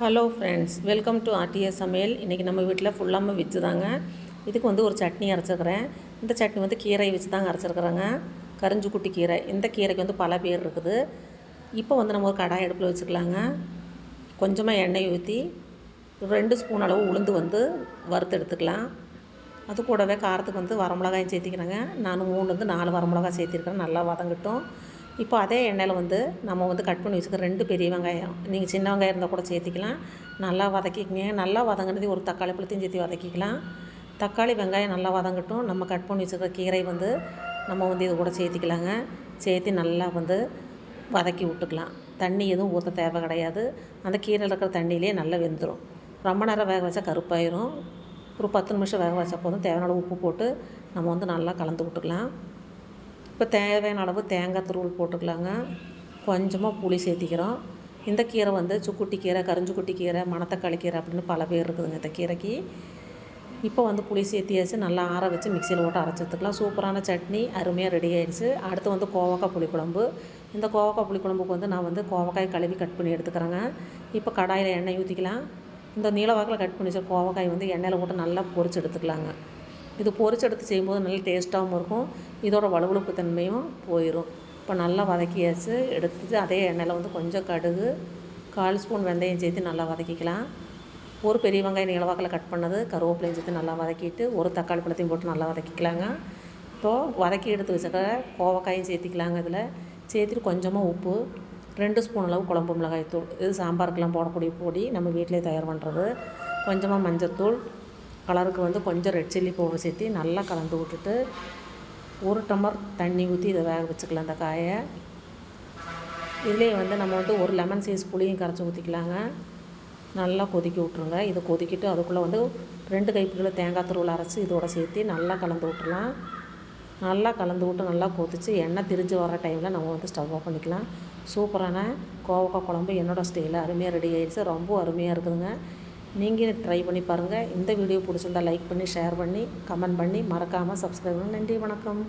Hello friends, welcome to RTS சமையல். இன்றைக்கி நம்ம வீட்டில் ஃபுல்லாமல் வெஜ்ஜு தாங்க. இதுக்கு வந்து ஒரு சட்னி அரைச்சிருக்கிறேன். இந்த சட்னி வந்து கீரை வச்சு தாங்க அரைச்சிருக்கிறேங்க. கரிஞ்சுக்குட்டி கீரை. இந்த கீரைக்கு வந்து பல பேர் இருக்குது. இப்போ வந்து நம்ம ஒரு கடாய் அடுப்பில் வச்சுக்கலாங்க. கொஞ்சமாக எண்ணெய் ஊற்றி 2 ஸ்பூன் அளவு உளுந்து வந்து வறுத்து எடுத்துக்கலாம். அது கூடவே காரத்துக்கு வந்து வரமிளகாயும் சேர்த்திக்கிறேங்க. நான் 3-4 வரமிளகாய் சேர்த்திருக்கிறேன். நல்லா வதங்கட்டும். இப்போ அதே எண்ணெயில் வந்து நம்ம வந்து கட் பண்ணி வச்சுக்க 2 பெரிய வெங்காயம், நீங்கள் சின்ன வெங்காயம் இருந்தால் கூட சேர்த்திக்கலாம். நல்லா வதக்கிக்கங்க. நல்லா வதங்கினது ஒரு தக்காளி பழத்தையும் சேர்த்து வதக்கிக்கலாம். தக்காளி வெங்காயம் நல்லா வதங்கட்டும். நம்ம கட் பண்ணி வச்சுக்கிற கீரை வந்து நம்ம வந்து இது கூட சேர்த்திக்கலாங்க. சேர்த்து நல்லா வந்து வதக்கி விட்டுக்கலாம். தண்ணி எதுவும் ஊற்ற தேவை கிடையாது. அந்த கீரையில் இருக்கிற தண்ணியிலே நல்லா வெந்துடும். ரொம்ப நேரம் வேக வச்சா கருப்பாயிரும். ஒரு 10 நிமிஷம் வேக வச்சா போதும். தேவையான உப்பு போட்டு நம்ம வந்து நல்லா கலந்து விட்டுக்கலாம். இப்போ தேவையான அளவு தேங்காய் துருவல் போட்டுக்கலாங்க. கொஞ்சமாக புளி சேர்த்திக்கிறோம். இந்த கீரை வந்து சுக்குட்டி கீரை, கரிஞ்சுக்குட்டி கீரை, மணத்தக்காளி கீரை அப்படின்னு பல பேர் இருக்குதுங்க இந்த கீரைக்கு. இப்போ வந்து புளி சேர்த்தியாச்சு. நல்லா ஆற வச்சு மிக்சியில் போட்டு அரைச்சி எடுத்துக்கலாம். சூப்பரான சட்னி அருமையாக ரெடி ஆகிடுச்சு. அடுத்து வந்து கோவக்காய் புளிக்குழம்பு. இந்த கோவக்காய் புளிக்குழம்புக்கு வந்து நான் வந்து கோவக்காய் கழுவி கட் பண்ணி எடுத்துக்கிறேங்க. இப்போ கடாயில் எண்ணெய் ஊற்றிக்கலாம். இந்த நீளவாக்கில் கட் பண்ணி வச்ச கோவக்காய் வந்து எண்ணெயில் போட்டு நல்லா பொரிச்சு எடுத்துக்கலாங்க. இது பொரிச்சு எடுத்து செய்யும்போது நல்ல டேஸ்ட்டாகவும் இருக்கும். இதோட வழுவழுப்பு தன்மையும் போயிடும். இப்போ நல்லா வதக்கியாச்சு. எடுத்துட்டு அதே எண்ணெயில் வந்து கொஞ்சம் கடுகு, 1/4 ஸ்பூன் வெந்தயம் சேர்த்து நல்லா வதக்கிக்கலாம். ஒரு பெரிய வெங்காயம் நீளவாக்கில் கட் பண்ணது, கருவேப்பிலையும் சேர்த்து நல்லா வதக்கிட்டு ஒரு தக்காளி பழத்தையும் போட்டு நல்லா வதக்கிக்கலாங்க. இப்போது வதக்கி எடுத்து வச்சுக்க கோவக்காயும் சேர்த்திக்கலாங்க. இதில் சேர்த்துட்டு கொஞ்சமாக உப்பு, 2 ஸ்பூன் அளவு குழம்பு மிளகாய் தூள், இது சாம்பாருக்கெல்லாம் போடக்கூடிய பொடி, நம்ம வீட்டிலே தயார் பண்ணுறது. கொஞ்சமாக மஞ்சள்தூள், கலருக்கு வந்து கொஞ்சம் ரெட் சில்லி பவுடர் சேர்த்து நல்லா கலந்து விட்டுட்டு 1 டம்ளர் தண்ணி ஊற்றி இதை வேக வச்சுக்கலாம். அந்த காயை இதுலேயே வந்து நம்ம வந்து ஒரு லெமன் சைஸ் புளியும் கரைச்சி ஊற்றிக்கலாங்க. நல்லா கொதிக்க விட்ருங்க. இதை கொதிக்கிட்டு அதுக்குள்ளே வந்து 2 கைப்பிடியில் தேங்காய் துருவல் அரைச்சி இதோட சேர்த்து நல்லா கலந்து விட்டுலாம். நல்லா கலந்து விட்டு நல்லா கொதித்து எண்ணெய் திரிஞ்சு வர டைமில் நம்ம வந்து ஸ்டவ் ஆஃப் பண்ணிக்கலாம். சூப்பரான கோவக்காய் குழம்பு என்னோடய ஸ்டைலில் அருமையாக ரெடி ஆகிடுச்சு. ரொம்ப அருமையாக இருக்குதுங்க. நீங்கள் ட்ரை பண்ணி பாருங்கள். இந்த வீடியோ பிடிச்சிருந்தால் லைக் பண்ணி, ஷேர் பண்ணி, கமெண்ட் பண்ணி, மறக்காமல் சப்ஸ்கிரைப் பண்ணி. நன்றி, வணக்கம்.